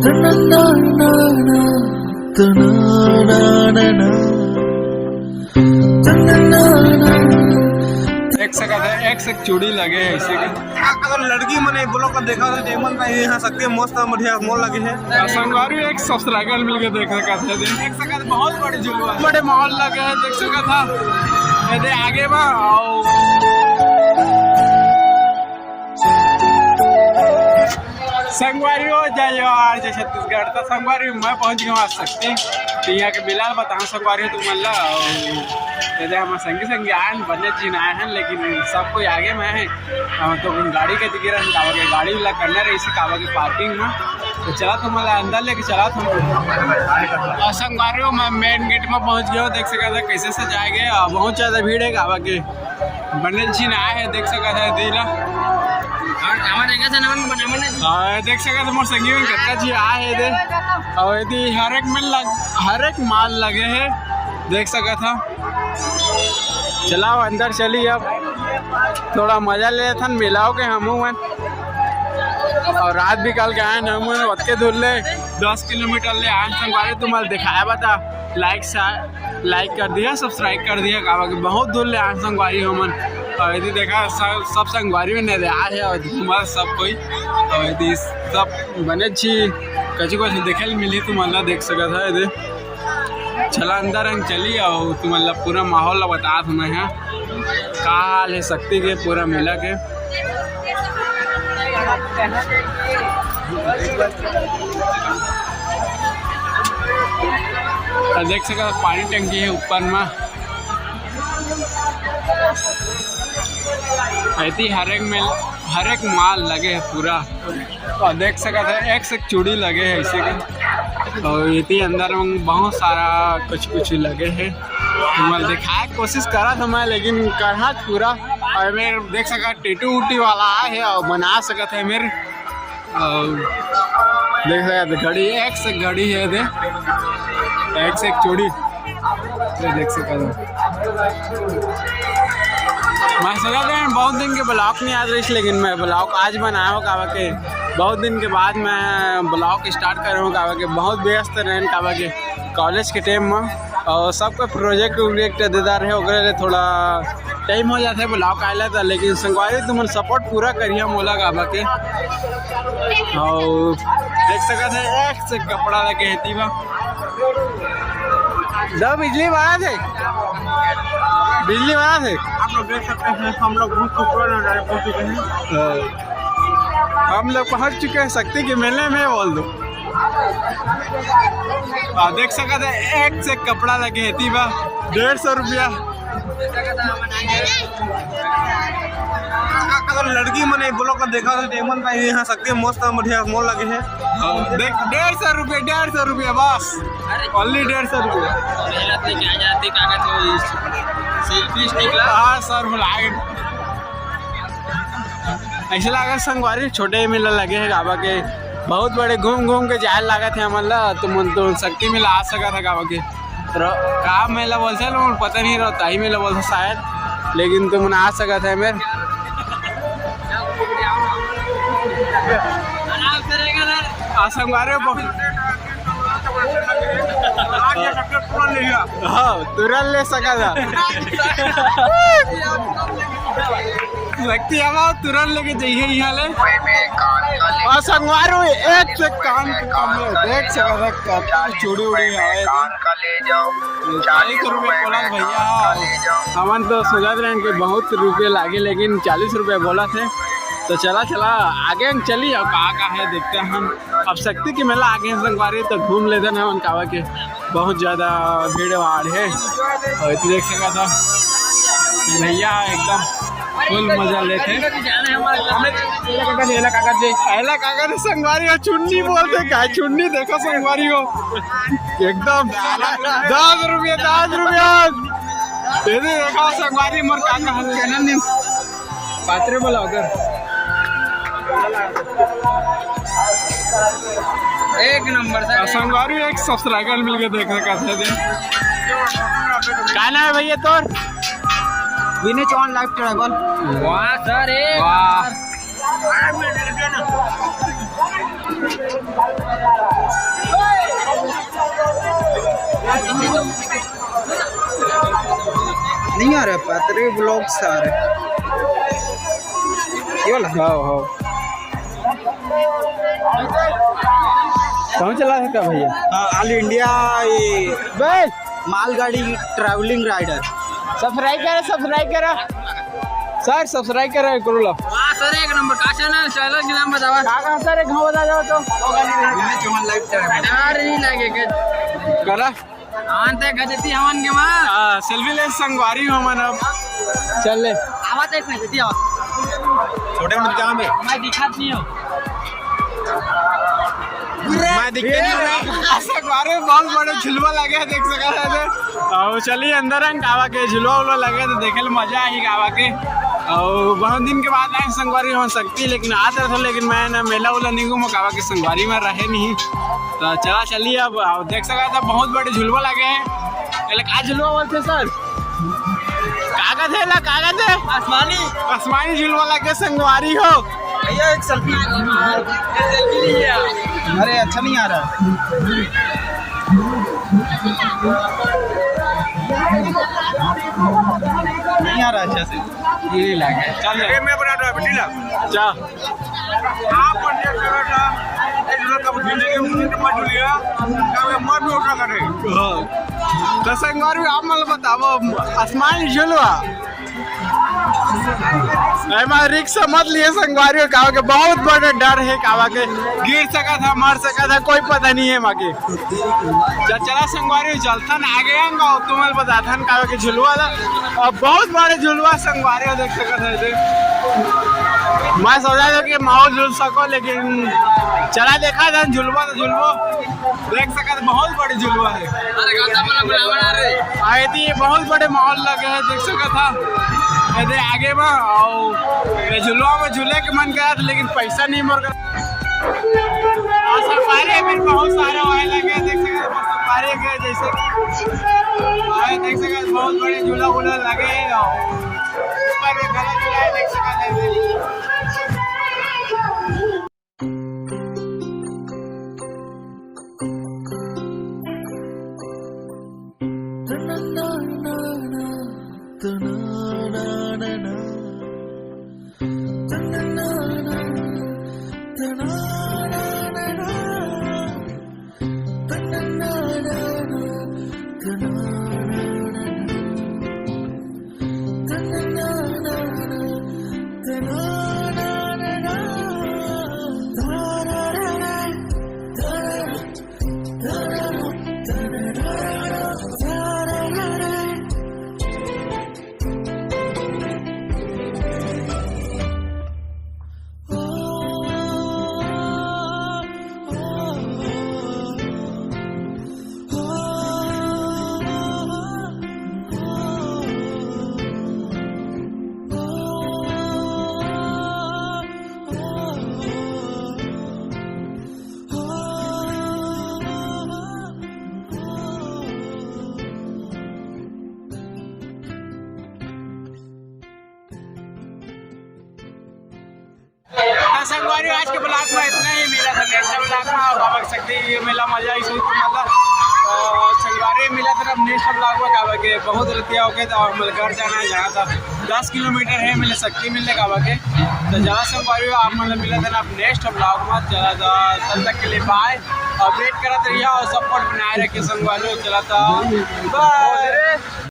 एक चूड़ी लगे है इसी के। अगर लड़की मने बोलो का देखा तो टेमन का यहाँ सकते मस्त बढ़िया मॉल लगे है। संगवारी एक सब्सक्राइबर मिल के देख सका था देख सका बहुत बड़े झुलवा बड़े मॉल लगे है देख सका था ये आगे बा संगवारी हो जाइए आज छत्तीसगढ़ तो संगवारी मैं पहुंच गया आ सकती तो यहाँ के बिलाल बता संगवारी तुम अल्लाह हम संगी संगी आए बने चीन आए हैं लेकिन सब कोई आगे में है तो गाड़ी के दिखे रहे गाड़ी वाला करना रही इसी कावा की पार्किंग में तो चला तुम अंदर लेके चला तुम संगवारी हो मैं मेन गेट में पहुंच गया देख सका था कैसे से जाएंगे बहुत ज़्यादा भीड़ है कावा के बने चीन आए हैं देख सका था दिला देख सका तो मोर संगी कत्ता जी आए है और यदि हर एक माल लगे है देख सका था। चलाओ अंदर चली अब थोड़ा मजा ले था मिलाओ के हम और रात भी कल के आए हम वत्के दूर ले 10 किलोमीटर ले आए संगवारी तुम्हारे दिखाया बता लाइक कर दिया सब्सक्राइब कर दिया कावा के बहुत दूर ले आए संगवारी हमन और यदि देखा सब संगवारी में नहीं आए है और तुम्हारा सब कोई और यदि सब बने छी कची कुछ देखे मिली तुम्हारा देख सका था यदि चला अंदर हम चली और तुम्हारा पूरा माहौल बता तुम्हें है का हाल है शक्ति के पूरा मिला के देख सका पानी टंकी है ऊपर में ऐसी हर एक माल लगे है पूरा और देख सका था एक से चूड़ी लगे है इसी के और इतनी अंदर में बहुत सारा कुछ लगे है मैं दिखाए कोशिश करा था मैं लेकिन कहा पूरा और मेरे देख सका टेटू उटी वाला आए है और बना सका था मेरे और देख सका घड़ी एक से घड़ी है दे एक से एक चूड़ी देख सका मैं सोचा था बहुत दिन के ब्लॉग नहीं आ रही लेकिन मैं ब्लॉग आज बनाया हूँ कावा के बहुत दिन के बाद मैं ब्लॉग स्टार्ट कर रहा हूँ कावा के बहुत व्यस्त रहे कावा के कॉलेज के टाइम में और सबका प्रोजेक्ट देदार है वगैरह थोड़ा टाइम हो जाता है ब्लॉग आया था लेकिन संगवारी तुम सपोर्ट पूरा करिए मोला कावा के और देख सका थे एक से कपड़ा लगे है तीबा दो बिजली वाला थे आप लोग देख सकते हैं हम लोग पहुंच चुके हैं हम लोग पहुंच चुके हैं शक्ति के मेले में बोल दो देख सका था एक से कपड़ा लगे है तीबा 150 रुपया अगर लड़की मने बोलो का देखा तो टेमन का यहाँ सकते मस्त बढ़िया मॉल लगे है देख 150 रुपया बस ओनली 150 रुपया सेल्फी स्टिक हाँ सर ऐसे लगा संगवारी छोटे मेला लगे है गावा के बहुत बड़े घूम के जाए लगा थे हमारा तो शक्ति मेला आ सका था गावा के का मेला बोलते लोग पता नहीं रहता ही मेला बोलता शायद लेकिन तुम आ सका था मेरे संगवारी हाँ तुरंत ले सका था लगती है तुरंत लेके जाइए यहाँ ले और संगवारी एक से कान देख सका था चूड़ी उड़ी है 40 रुपये बोला भैया हमन तो सोचा रहे कि बहुत रुपये लागे लेकिन 40 रुपये बोला थे तो चला आगे हम चली और कहाँ है देखते हैं हम अब शक्ति के मेला आगे हैं संगवारी तो घूम लेते हैं हम कावा के बहुत ज़्यादा भीड़ भाड़ है और तो देख सका था भैया एकदम फुल मजा लेते काका संगवारी हो चुन्नी बोलते का चुन्नी देखो संगवारी हो एकदम 10 रुपया देखो संगवारी मोर काका चैनल पात्रे बोला अगर एक नंबर संगवारी एक सब्सक्राइबर मिल के देख सका क्या नाम है भैया तोर विनय चौहान लाइव ट्रैवल वाह सर वाह आ रहे पात्रे ब्लॉग्स आ रहे ये वाला हो कौन चला सकता भैया? ऑल इंडिया ये बस मालगाड़ी ट्रैवलिंग राइडर सब्सक्राइब करा सर, सब्सक्राइब करो लो। हाँ सर, एक नंबर का चैनल के नाम बतावा। कहाँ सर एक बता जाओ तो यार नहीं लगेगा करा आंते गजती हवन के मां सेल्फी ले संगवारी हो मन अब चल ले आवाज एक नहीं देती आवाज छोटे मोटे काम है मैं दिखात नहीं हूं मैं दिखते नहीं हूं संगवारी में बहुत बड़े झुलवा लगे हैं, देख सका है और चलिए अंदर हम कावा के झुलवा उलवा लगे तो देखे ले मजा आई कावा के। और बहुत दिन के बाद आए संगवारी हो सकती, लेकिन आता था लेकिन मैं ना मेला उला नहीं घूमा कावा के संगवारी में रहे नहीं। तो चला चलिए अब देख सका था बहुत बड़े झुलवा लगे हैं। का झुलवा बोलते सर? कागज है आसमानी झुलवा लगे संगवारी हो। भैया एक सेल्फी अरे अच्छा नहीं आ रहा नहीं आ रहा अच्छा से ये लगे चल ये मैं बना रहा बेटी ला जा आप पर ये कर रहा एक लोग का जिंदगी में मुझे मत लिया का मत में उठा करे तो संगवारी आप मतलब बताओ आसमानी झुलवा रिक्शा मत लिए संगवारी हो कावा के बहुत बड़ा डर है कावा के गिर सका था मर सका था कोई पता नहीं है माके चला संगवारी चलथन आगे आऊंगा तुम्हें बताथन कावा के झुलवा और बहुत बड़े झुलवा संगवारी देख सका था। मैं सोचा था कि माहौल झुल सको लेकिन चला देखा था झुलवा तो झुलवा देख सका था बहुत बड़े झुलवा है। अरे गाता वाला बुलावा रे आए थी बहुत बड़े माहौल लगे हैं देख सका था यदि आगे में और झुलवा में झूले के मन करा था लेकिन पैसा नहीं मोर और सफारी भी बहुत सारे आए लगे देख सकते सफारी के जैसे आए देख सकते बहुत बड़े झूला वूला लगे और ऊपर में गला झूला देख सकते संगवारी आज के ब्लॉग में इतना ही मिला था नेक्स्ट ब्लॉग में आप देख सकते हैं ये मेला मजा इस मतलब संगवारी मिला था अब नेक्स्ट ब्लॉग में कावा के बहुत रतिया हो गए तो हमारे घर जाना है जहाँ था 10 किलोमीटर है मिले सकती मिलने कावा के तो जहाँ संगवारी आप मतलब मिला था अब नेक्स्ट ब्लॉग में चला था तब तक के लिए बाय अपडेट करते रहिए और सपोर्ट बनाए रखिए संगवारी चला था बाय।